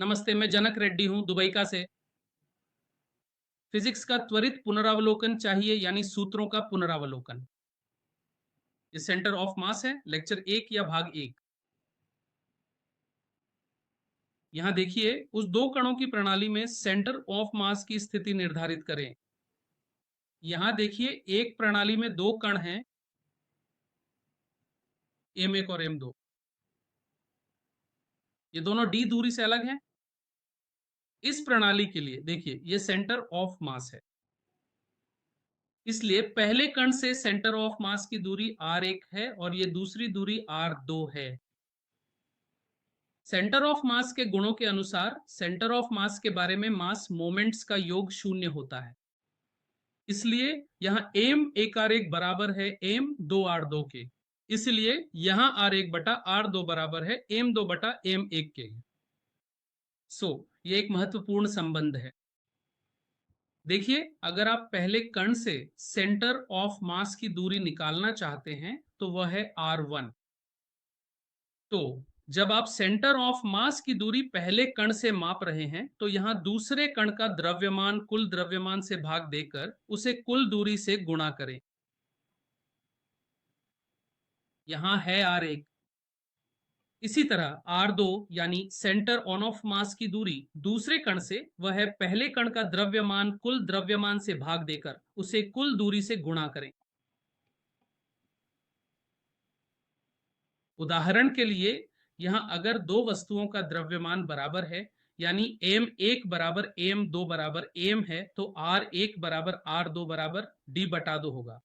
नमस्ते, मैं जनक रेड्डी हूँ दुबई का से। फिजिक्स का त्वरित पुनरावलोकन चाहिए यानी सूत्रों का पुनरावलोकन। ये सेंटर ऑफ मास है, लेक्चर 1 या भाग 1। यहाँ देखिए, उस दो कणों की प्रणाली में सेंटर ऑफ मास की स्थिति निर्धारित करें। यहाँ देखिए, एक प्रणाली में दो कण हैं, m1 और m2। ये दोनों d दूरी से अलग हैं। इस प्रणाली के लिए देखिए, ये सेंटर ऑफ मास है, इसलिए पहले कण से सेंटर ऑफ मास की दूरी r1 है और ये दूसरी दूरी r2 है। सेंटर ऑफ मास के गुणों के अनुसार सेंटर ऑफ मास के बारे में मास मोमेंट्स का योग शून्य होता है, इसलिए यहां एम एक आर एक बराबर है एम दो आर दो के। इसलिए यहां आर एक बटा आर दो बराबर है एम दो बटा एम एक के। ये एक महत्वपूर्ण संबंध है। देखिए, अगर आप पहले कण से सेंटर ऑफ मास की दूरी निकालना चाहते हैं तो वह है r1। तो जब आप सेंटर ऑफ मास की दूरी पहले कण से माप रहे हैं तो यहां दूसरे कण का द्रव्यमान कुल द्रव्यमान से भाग देकर उसे कुल दूरी से गुणा करें। यहां है r1। इसी तरह r2 यानी सेंटर ऑन ऑफ मास की दूरी दूसरे कण से वह है पहले कण का द्रव्यमान कुल द्रव्यमान से भाग देकर उसे कुल दूरी से गुणा करें। उदाहरण के लिए, यहां अगर दो वस्तुओं का द्रव्यमान बराबर है यानी m1 बराबर m2 बराबर m है तो r1 बराबर r2 बराबर d बटा दो होगा।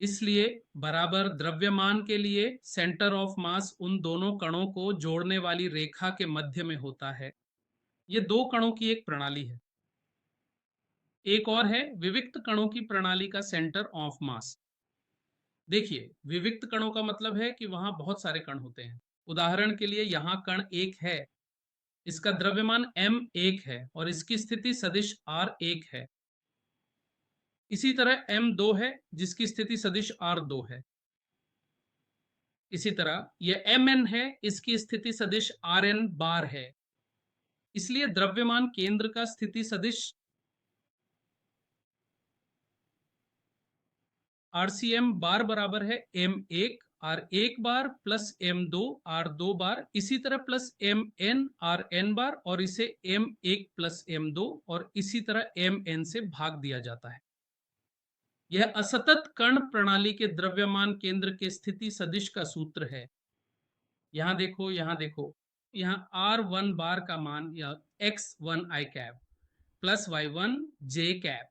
इसलिए बराबर द्रव्यमान के लिए सेंटर ऑफ मास उन दोनों कणों को जोड़ने वाली रेखा के मध्य में होता है। ये दो कणों की एक प्रणाली है। एक और है विविक्त कणों की प्रणाली का सेंटर ऑफ मास। देखिए, विविक्त कणों का मतलब है कि वहां बहुत सारे कण होते हैं। उदाहरण के लिए यहां कण एक है, इसका द्रव्यमान m1 है और इसकी स्थिति सदिश r1 है। इसी तरह m2 है जिसकी स्थिति सदिश r2 है। इसी तरह यह mn है, इसकी स्थिति सदिश rn बार है। इसलिए द्रव्यमान केंद्र का स्थिति सदिश RCM बार बराबर है m1 r1 बार प्लस m2 r2 बार, इसी तरह प्लस mn rn बार और इसे m1 प्लस m2 और इसी तरह mn से भाग दिया जाता है। यह असतत कण प्रणाली के द्रव्यमान केंद्र के स्थिति सदिश का सूत्र है। यहां देखो, यहां देखो, यहां r1 बार का मान या x1 i cap plus y1 j cap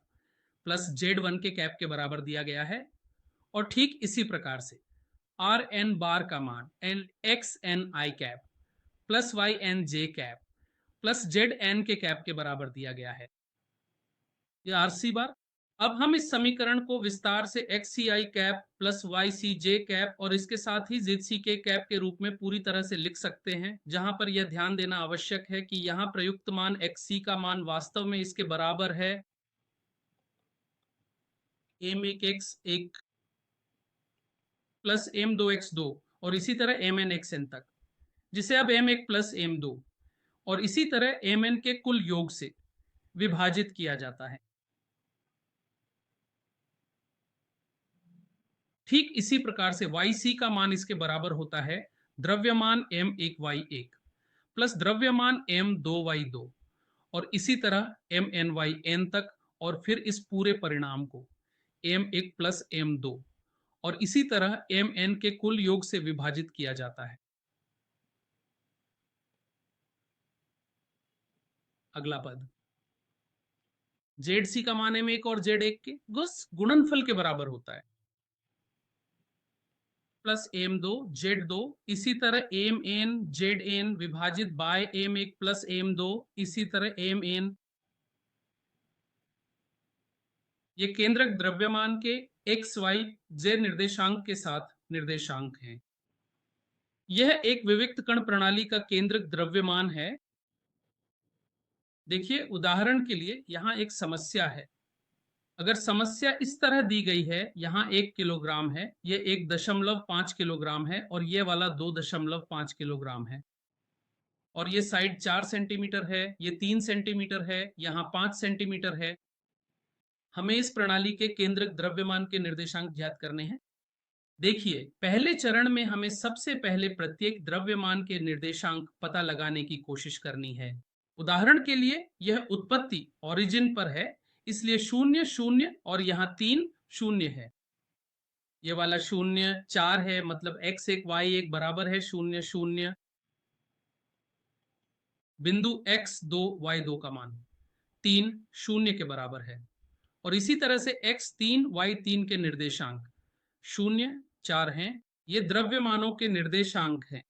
plus z1 के कैप के बराबर दिया गया है। और ठीक इसी प्रकार से आर एन बार का मान n x n i cap plus y n j cap plus z n k cap के बराबर दिया गया है, यह आर सी बार। अब हम इस समीकरण को विस्तार से एक्स सी आई कैप प्लस वाई सी जे कैप और इसके साथ ही जेड सी के कैप के रूप में पूरी तरह से लिख सकते हैं, जहां पर यह ध्यान देना आवश्यक है कि यहां प्रयुक्त मान एक्स सी का मान वास्तव में इसके बराबर है एम एक एक्स एक प्लस एम दो एक्स दो और इसी तरह एम एन एक्स एन तक, जिसे अब एम एक प्लस एम दो और इसी तरह एम एन के कुल योग से विभाजित किया जाता है। ठीक इसी प्रकार से वाई सी का मान इसके बराबर होता है द्रव्यमान एम एक वाई एक प्लस द्रव्यमान एम दो वाई दो और इसी तरह एम एन वाई एन तक और फिर इस पूरे परिणाम को एम एक प्लस एम दो और इसी तरह एम एन के कुल योग से विभाजित किया जाता है। अगला पद जेड सी का मान एम एक और जेड एक के गुणनफल के बराबर होता है प्लस एम दो जेड दो, इसी तरह एम एन जेड एन विभाजित बाय एम एक प्लस एम दो, इसी तरह एम एन। ये केंद्रक द्रव्यमान के एक्स वाई जेड निर्देशांक के साथ निर्देशांक हैं। यह एक विविक्त कण प्रणाली का केंद्रक द्रव्यमान है। देखिए, उदाहरण के लिए यहां एक समस्या है। अगर समस्या इस तरह दी गई है, यहां 1 किलोग्राम है, ये 1.5 किलोग्राम है और ये वाला 2.5 किलोग्राम है। और ये साइड 4 सेंटीमीटर है, ये 3 सेंटीमीटर है, यहाँ 5 सेंटीमीटर है। हमें इस प्रणाली के केंद्रक द्रव्यमान के निर्देशांक ज्ञात करने हैं। देखिए, पहले चरण में हमें सबसे पहले प्रत्येक द्रव्यमान के निर्देशांक पता लगाने की कोशिश करनी है। उदाहरण के लिए यह उत्पत्ति ओरिजिन पर है, इसलिए 0 0 और यहाँ 3 0 है। ये वाला 0 4 है, मतलब x1 y1 बराबर है 0 0। बिंदु x2 y2 का मान 3 0 के बराबर है। और इसी तरह से x3 y3 के निर्देशांक 0 4 हैं। ये द्रव्यमानों के निर्देशांक हैं।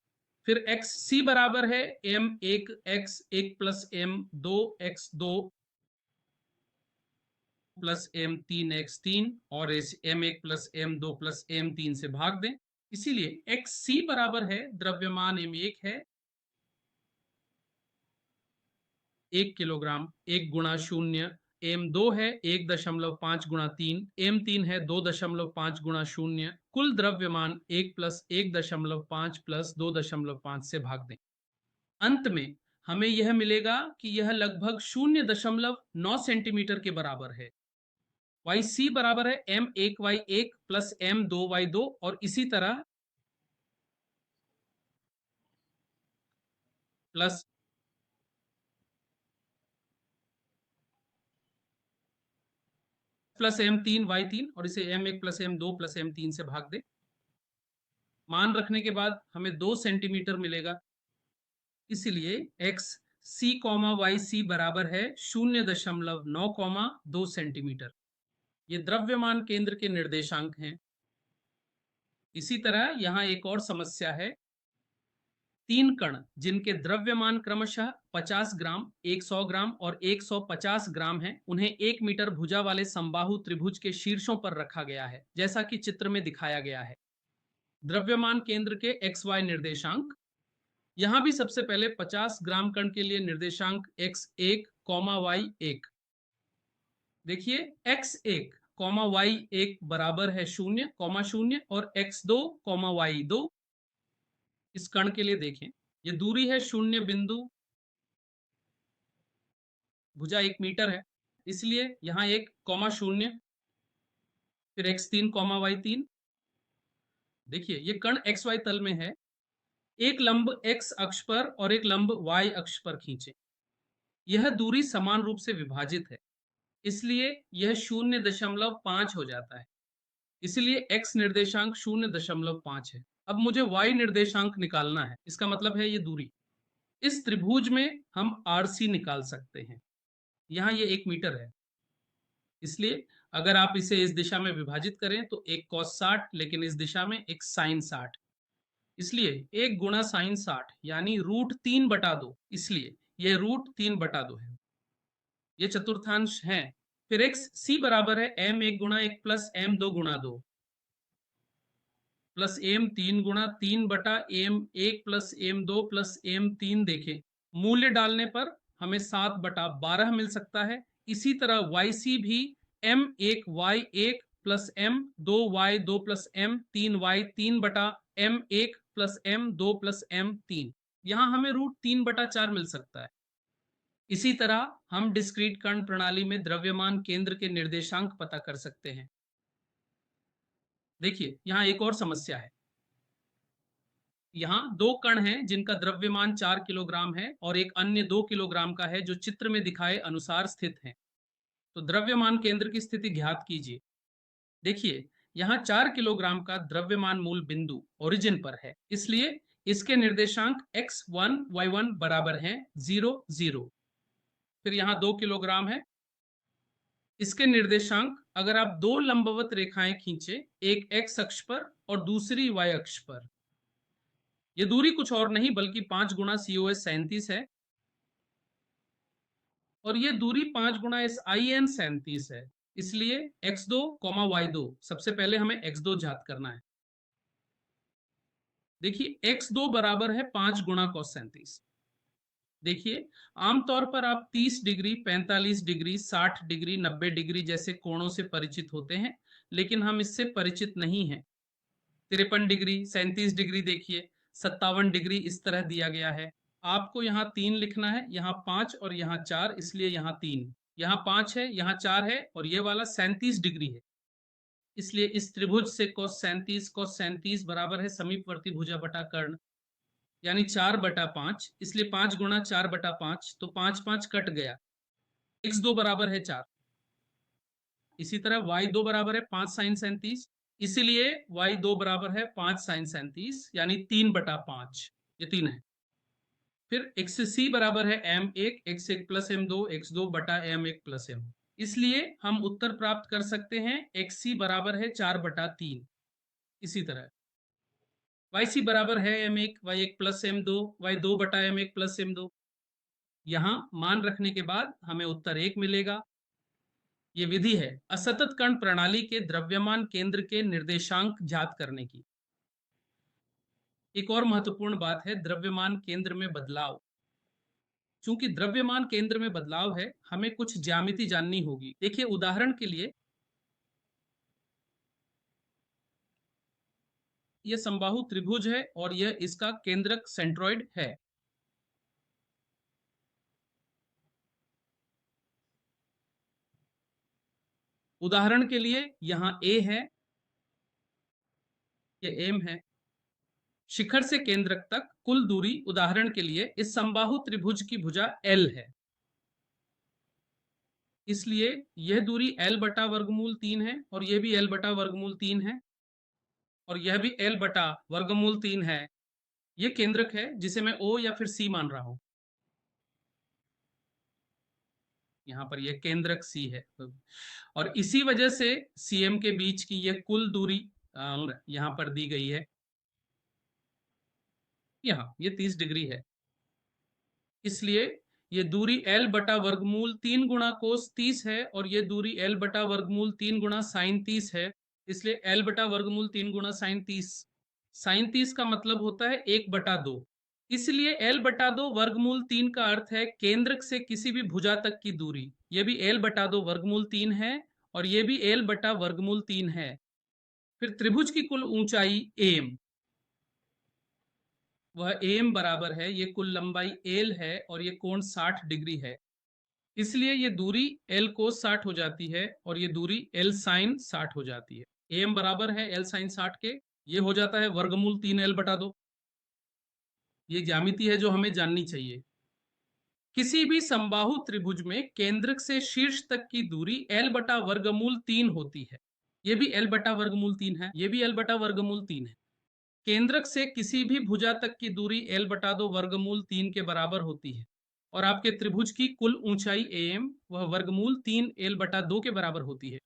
फिर xc बराबर है m1 x1 plus m2 x2 plus m3 x3 और इस m1 plus m2 plus m3 से भाग दें। इसीलिए xc बराबर है द्रव्यमान m1 है 1 किलोग्राम 1 गुणा 0, m2 है 1.5 गुणा 3, m3 है 2.5 गुणा 0। कुल द्रव्यमान 1 प्लस 1.5 प्लस 2.5 से भाग दें। अंत में हमें यह मिलेगा कि यह लगभग 0.9 सेंटीमीटर के बराबर है। yc बराबर है m1 y1 plus m2 y2 और इसी तरह प्लस m3 y3 और इसे m1 plus m2 plus m3 से भाग दे। मान रखने के बाद हमें 2 सेंटीमीटर मिलेगा। इसलिए x c y c बराबर है 0.9 सेंटीमीटर। ये द्रव्यमान केंद्र के निर्देशांक हैं। इसी तरह यहाँ एक और समस्या है। 3 कण जिनके द्रव्यमान क्रमशः 50 ग्राम, 100 ग्राम और 150 ग्राम है, उन्हें 1 मीटर भुजा वाले समबाहु त्रिभुज के शीर्षों पर रखा गया है, जैसा कि चित्र में दिखाया गया है। द्रव्यमान केंद्र के XY निर्देशांक, यहां भी सबसे पहले 50 ग्राम कण के लिए निर्देशांक x1, y1। देखिए x1, y1 बराबर है 0, 0 और x2, y2। इस कण के लिए देखें, ये दूरी है 0 बिंदु, भुजा 1 मीटर है, इसलिए यहां 1, 0, फिर x3, y3। देखिए ये कण xy तल में है। एक लंब x अक्ष पर और एक लंब y अक्ष पर खींचे। यह दूरी समान रूप से विभाजित है, इसलिए यह 0.5 हो जाता है। इसलिए x निर्देशांक 0.5 है। अब मुझे y निर्देशांक निकालना है, इसका मतलब है ये दूरी। इस त्रिभुज में हम RC निकाल सकते हैं। यहाँ ये 1 मीटर है, इसलिए अगर आप इसे इस दिशा में विभाजित करें तो एक cos 60, लेकिन इस दिशा में एक sin 60, इसलिए 1 गुणा sin 60 यानी √3/2, इसलिए यह √3/2 है। ये चतुर्थांश है। फिर xc बराबर है m1 गुणा 1 प्लस m2 गुणा 2 प्लस m3 गुणा 3/m1 plus m2 plus m3। देखें, मूल्य डालने पर हमें 7/12 मिल सकता है। इसी तरह yc भी m1 y1 plus m2 y2 plus m3 y 3/m1 plus m2 plus m3। यहां हमें √3/4 मिल सकता है। इसी तरह हम डिस्क्रीट कण प्रणाली में द्रव्यमान केंद्र के निर्देशांक पता कर सकते हैं। देखिए यहां एक और समस्या है। यहाँ 2 कण हैं जिनका द्रव्यमान 4 किलोग्राम है और एक अन्य 2 किलोग्राम का है, जो चित्र में दिखाए अनुसार स्थित है। तो द्रव्यमान केंद्र की स्थिति ज्ञात कीजिए। देखिए यहाँ 4 किलोग्राम का द्रव्यमान मूल बिंदु ओरिजिन पर है, इसलिए इसके निर्देशांक x1 y1 बराबर हैं 0 0। फिर यहाँ 2 किलोग्राम है। इसके निर्देशांक, अगर आप 2 लंबवत रेखाएं खींचे, एक x अक्ष पर और दूसरी y अक्ष पर, ये दूरी कुछ और नहीं बल्कि 5 गुणा COS 37 है और ये दूरी 5 गुणा SIN 37 है। इसलिए x2, y2, सबसे पहले हमें x2 ज्ञात करना है। देखिए x2 बराबर है 5 गुणा cos 37। देखिए आमतौर पर आप 30 डिग्री, 45 डिग्री, 60 डिग्री, 90 डिग्री जैसे कोणों से परिचित होते हैं, लेकिन हम इससे परिचित नहीं हैं। 53 डिग्री, 37 डिग्री, देखिए 57 डिग्री इस तरह दिया गया है। आपको यहाँ 3 लिखना है, यहाँ 5 और यहाँ 4, इसलिए यहाँ 3, यहाँ 5 है, यहाँ 4 है और ये वाला 37 डिग्री है, इसलिए इस त्रिभुज से cos 37 बराबर है समीपवर्ती भुजा बटा कर्ण, यानी 4/5, इसलिए 5 गुणा 4/5, तो 5 5 कट गया, x2 बराबर है 4। इसी तरह y2 बराबर है 5 sin 37, इसीलिए y2 बराबर है 5 sin 37, यानी 3/5, ये 3 है। फिर xc बराबर है m1 x1 plus m2 x2 बटा m1 प्लस m, इसलिए हम उत्तर प्राप्त कर सकते हैं xc बराबर है 4/3। इसी तरह yc बराबर है m1 y1 plus m2 y2 बटा m1 प्लस m2, यहां मान रखने के बाद हमें उत्तर 1 मिलेगा। ये विधि है असतत कण प्रणाली के द्रव्यमान केंद्र के निर्देशांक ज्ञात करने की। एक और महत्वपूर्ण बात है द्रव्यमान केंद्र में बदलाव। चूंकि द्रव्यमान केंद्र में बदलाव है, हमें कुछ ज्यामिति जाननी होगी। देखिए उदाहरण के लिए यह समबाहु त्रिभुज है और यह इसका केंद्रक सेंट्रॉइड है। उदाहरण के लिए यहां A है, ये M है। शिखर से केंद्रक तक कुल दूरी उदाहरण के लिए इस समबाहु त्रिभुज की भुजा L है, इसलिए यह दूरी L बटा वर्गमूल 3 है और यह भी L बटा वर्गमूल 3 है और यह भी L बटा वर्गमूल 3 है। यह केंद्रक है जिसे मैं O या फिर C मान रहा हूं। यहां पर यह केंद्रक C है और इसी वजह से CM के बीच की यह कुल दूरी यहां पर दी गई है, यहां ये 30 डिग्री है, इसलिए ये दूरी L बटा वर्गमूल 3 गुणा कोस 30 है और ये दूरी L बटा वर्गमूल 3 गुणा साइन 30 है, इसलिए L बटा वर्गमूल 3 गुणा साइन 30। साइन 30 का मतलब होता है 1/2, इसलिए L बटा 2 वर्गमूल 3 का अर्थ है केंद्रक से किसी भी भुजा तक की दूरी। यह भी L बटा 2 वर्गमूल 3 है और यह भी L बटा वर्गमूल 3 है। फिर त्रिभुज की कुल ऊंचाई AM, वह AM बराबर है, ये कुल लंबाई L है और ये कोण 60 डिग्री है, इसलिए ये दूरी L कोस 60 हो जाती है और ये दूरी L साइन 60 हो जाती है। AM बराबर है L साइन 60 के, ये हो जाता है वर्गमूल 3L बटा 2। ये ज्यामिति है जो हमें जाननी चाहिए। किसी भी समबाहु त्रिभुज में केंद्रक से शीर्ष तक की दूरी L बटा वर्गमूल 3 होती है। ये भी L बटा वर्गमूल 3 है, ये भी L बटा वर्गमूल 3 है। केंद्रक से किसी भी भुजा तक की दूरी L बटा 2 वर्गमूल 3 के बराबर होती है और आपके त्रिभुज की कुल ऊंचाई AM वह वर्गमूल 3 L बटा 2 के बराबर होती है।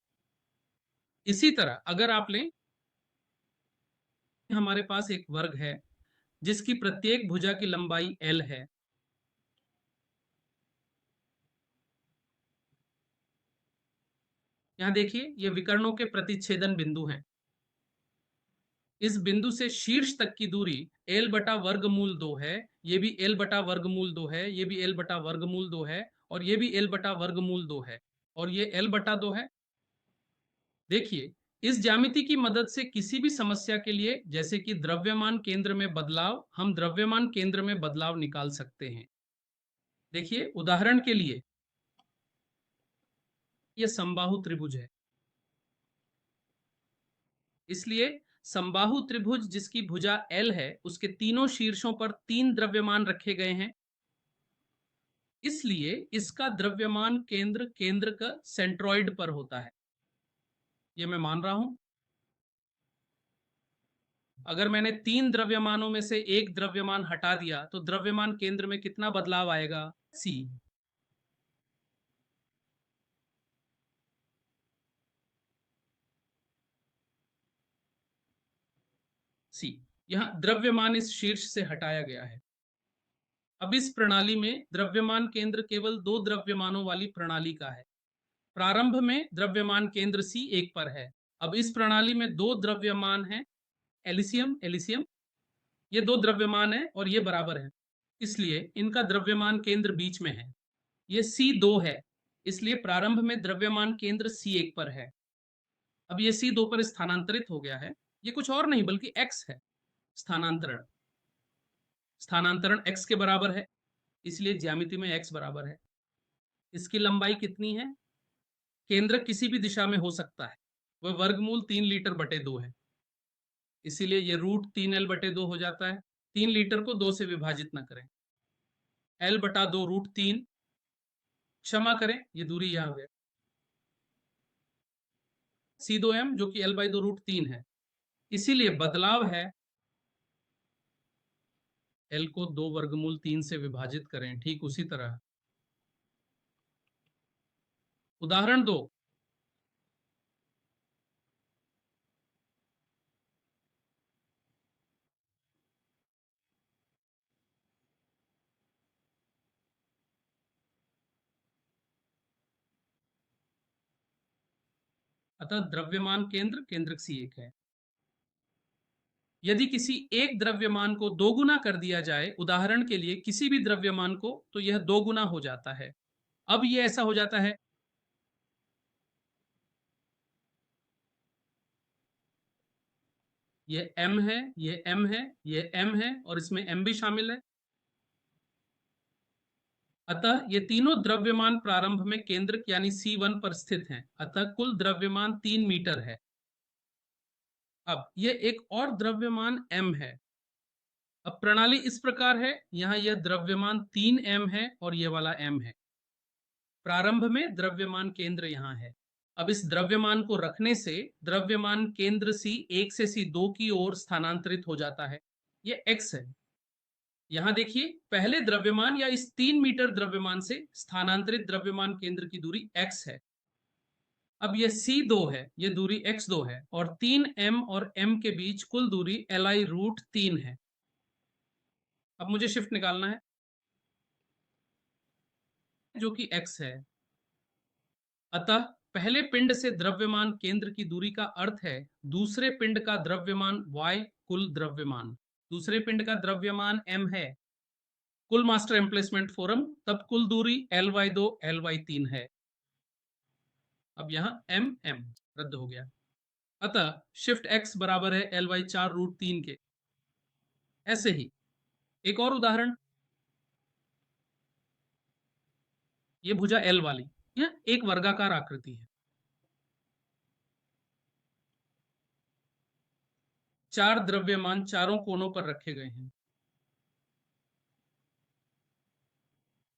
इसी तरह अगर आप लें, हमारे पास एक वर्ग है जिसकी प्रत्येक भुजा की लंबाई L है। यहां देखिए ये विकर्णों के प्रतिच्छेदन बिंदु हैं। इस बिंदु से शीर्ष तक की दूरी L बटा वर्गमूल 2 है, ये भी L बटा वर्गमूल 2 है, ये भी L बटा वर्गमूल 2 है और ये भी L बटा वर्गमूल 2 है और ये L बटा 2 है। देखिए इस ज्यामिति की मदद से किसी भी समस्या के लिए, जैसे कि द्रव्यमान केंद्र में बदलाव, हम द्रव्यमान केंद्र में बदलाव निकाल सकते हैं। देखिए उदाहरण के लिए यह समबाहु त्रिभुज है, इसलिए समबाहु त्रिभुज जिसकी भुजा L है उसके तीनों शीर्षों पर 3 द्रव्यमान रखे गए हैं, इसलिए इसका द्रव्यमान केंद्र केंद्र का सेंट्रॉइड पर होता है, ये मैं मान रहा हूं। अगर मैंने 3 द्रव्यमानों में से एक द्रव्यमान हटा दिया तो द्रव्यमान केंद्र में कितना बदलाव आएगा? C। C, यहां द्रव्यमान इस शीर्ष से हटाया गया है। अब इस प्रणाली में द्रव्यमान केंद्र केवल 2 द्रव्यमानों वाली प्रणाली का है। प्रारंभ में द्रव्यमान केंद्र C 1 पर है। अब इस प्रणाली में 2 द्रव्यमान हैं, एलिसियम एलिसियम, ये 2 द्रव्यमान है और ये बराबर है, इसलिए इनका द्रव्यमान केंद्र बीच में है। ये C2 है, इसलिए प्रारंभ में द्रव्यमान केंद्र C1 पर है। अब ये C2 पर स्थानांतरित हो गया है, ये कुछ और नहीं बल्कि x है, स्थानांतरण। स्थानांतरण x के बराबर है, इसलिए ज्यामिति में x बराबर है। इसकी लंबाई कितनी है? केंद्र किसी भी दिशा में हो सकता है, वह वर्गमूल 3 लीटर बटे 2 है, इसीलिए ये √3l/2 हो जाता है। 3 लीटर को 2 से विभाजित ना करें, l/2 √3, क्षमा करें ये दूरी यहां है C2m जो कि l/2 √3 है, इसीलिए बदलाव है l को 2 वर्गमूल 3 से विभाजित करें। ठीक उसी तरह उदाहरण 2, अतः द्रव्यमान केंद्र केंद्रक C1 है। यदि किसी एक द्रव्यमान को दोगुना कर दिया जाए, उदाहरण के लिए किसी भी द्रव्यमान को, तो यह दोगुना हो जाता है। अब यह ऐसा हो जाता है, ये m है, ये m है, ये m है और इसमें m भी शामिल है। अतः ये तीनों द्रव्यमान प्रारंभ में केंद्रक यानी C1 पर स्थित हैं। अतः कुल द्रव्यमान 3 मीटर है। अब ये एक और द्रव्यमान m है। अब प्रणाली इस प्रकार है, यहां यह द्रव्यमान 3m है और यह वाला m है। प्रारंभ में द्रव्यमान केंद्र यहां है। अब इस द्रव्यमान को रखने से द्रव्यमान केंद्र C1 से C2 की ओर स्थानांतरित हो जाता है। ये x है। यहां देखिए, पहले द्रव्यमान या इस 3 मीटर द्रव्यमान से स्थानांतरित द्रव्यमान केंद्र की दूरी x है। अब यह C2 है, यह दूरी x2 है और 3m और m के बीच कुल दूरी li√3 है। अब मुझे शिफ्ट निकालना है जो कि x है। अतः पहले पिंड से द्रव्यमान केंद्र की दूरी का अर्थ है दूसरे पिंड का द्रव्यमान y कुल द्रव्यमान। दूसरे पिंड का द्रव्यमान m है, कुल मास्टर एम्प्लेसमेंट फोरम, तब कुल दूरी Ly2 Ly3 है। अब यहां m m रद्द हो गया, अतः शिफ्ट x बराबर है Ly4√3 के। ऐसे ही एक और उदाहरण, ये भुजा L वाली, यह एक वर्गाकार आकृति है। 4 द्रव्यमान चारों कोनों पर रखे गए हैं।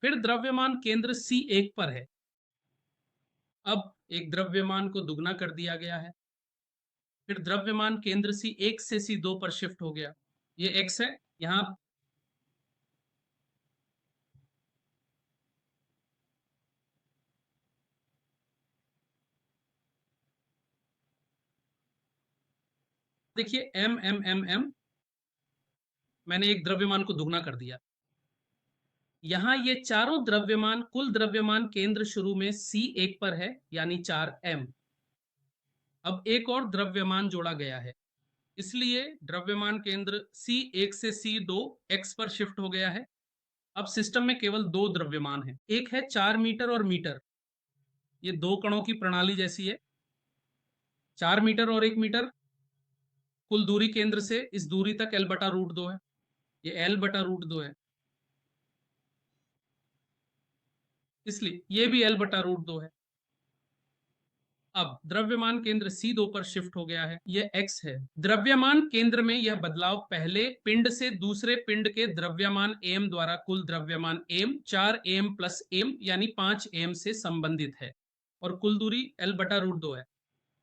फिर द्रव्यमान केंद्र C1 पर है। अब एक द्रव्यमान को दुगना कर दिया गया है। फिर द्रव्यमान केंद्र C1 से C2 पर शिफ्ट हो गया। ये x है। यहां देखिए m m m m, मैंने एक द्रव्यमान को दुगना कर दिया। यहां ये चारों द्रव्यमान, कुल द्रव्यमान केंद्र शुरू में C1 पर है यानी 4m। अब एक और द्रव्यमान जोड़ा गया है, इसलिए द्रव्यमान केंद्र C1 से C2 x पर शिफ्ट हो गया है। अब सिस्टम में केवल 2 द्रव्यमान हैं, एक है 4 मीटर और मीटर। ये 2 कणों की प्रणाली जैसी है। 4 मीटर और 1 मीटर, कुल दूरी केंद्र से इस दूरी तक l/√2 है। ये l/√2 है, इसलिए ये भी l/√2 है। अब द्रव्यमान केंद्र C2 पर शिफ्ट हो गया है, यह x है। द्रव्यमान केंद्र में यह बदलाव पहले पिंड से दूसरे पिंड के द्रव्यमान m द्वारा कुल द्रव्यमान m 4m + m यानी 5m से संबंधित है और कुल दूरी l/√2 है,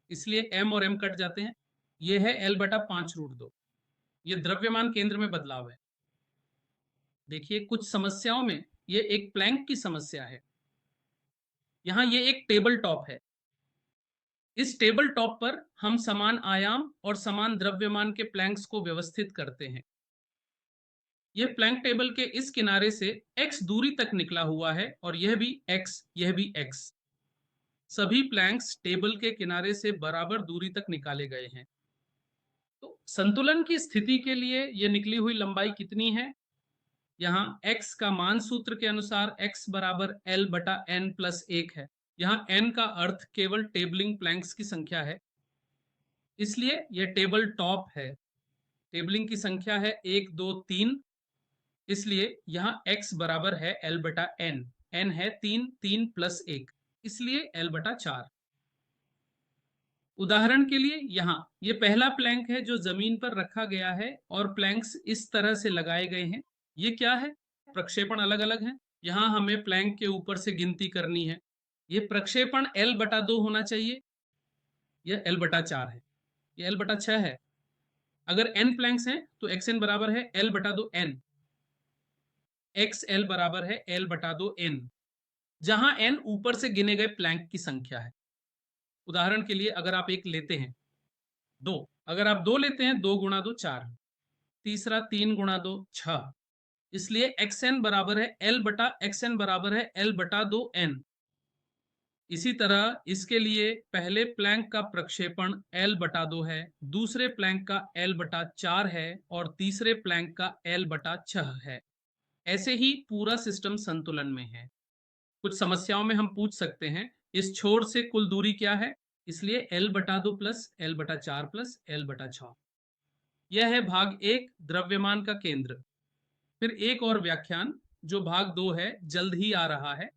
इसलिए m और m कट जाते हैं। यह है l/5√2। यह द्रव्यमान केंद्र में बदलाव है। देखिए, कुछ समस्याओं में यह एक प्लैंक की समस्या है। यहां यह एक टेबल टॉप है। इस टेबल टॉप पर हम समान आयाम और समान द्रव्यमान के प्लैंक्स को व्यवस्थित करते हैं। यह प्लैंक टेबल के इस किनारे से x दूरी तक निकला हुआ है और यह भी x, यह भी x। सभी प्लैंक्स टेबल के किनारे से बराबर दूरी तक निकाले गए हैं। तो संतुलन की स्थिति के लिए यह निकली हुई लंबाई कितनी है? यहाँ x का मान सूत्र के अनुसार x बराबर l/n + 1 है। यहाँ n का अर्थ केवल टेबलिंग प्लैंक्स की संख्या है, इसलिए यह टेबल टॉप है। टेबलिंग की संख्या है 1 2 3 इसलिए यहाँ x बराबर है l बटा n, n है 3, 3 प्लस 1, इसलिए l बटा 4। उदाहरण के लिए यहाँ ये पहला प्लैंक है जो जमीन पर रखा गया है और प्लैंक्स इस तरह से लगाए गए हैं। ये क्या है? प्रक्षेपण अलग अलग है। यहाँ हमें प्लैंक के ऊपर से गिनती करनी है। ये प्रक्षेपण l बटा 2 होना चाहिए, यह l बटा 4 है, ये l बटा 6 है। अगर n प्लैंक्स हैं तो xn बराबर है l बटा 2 n, xl बराबर है l बटा 2 n, जहां n ऊपर से गिने गए प्लैंक की संख्या है। उदाहरण के लिए अगर आप एक लेते हैं, दो, अगर आप दो लेते हैं, 2 गुणा 2 4, तीसरा 3 गुणा 2 6, इसलिए xn बराबर है l बटा xn बराबर है l बटा 2 n। इसी तरह इसके लिए पहले प्लैंक का प्रक्षेपण l बटा 2 है, दूसरे प्लैंक का l बटा 4 है और तीसरे प्लैंक का l बटा 6 है। ऐसे ही पूरा सिस्टम संतुलन में है। कुछ समस्याओं में हम पूछ सकते हैं इस छोर से कुल दूरी क्या है, इसलिए l बटा 2 प्लस l बटा 4 प्लस l बटा 6। यह है भाग 1 द्रव्यमान का केंद्र। फिर एक और व्याख्यान जो भाग 2 है जल्द ही आ रहा है।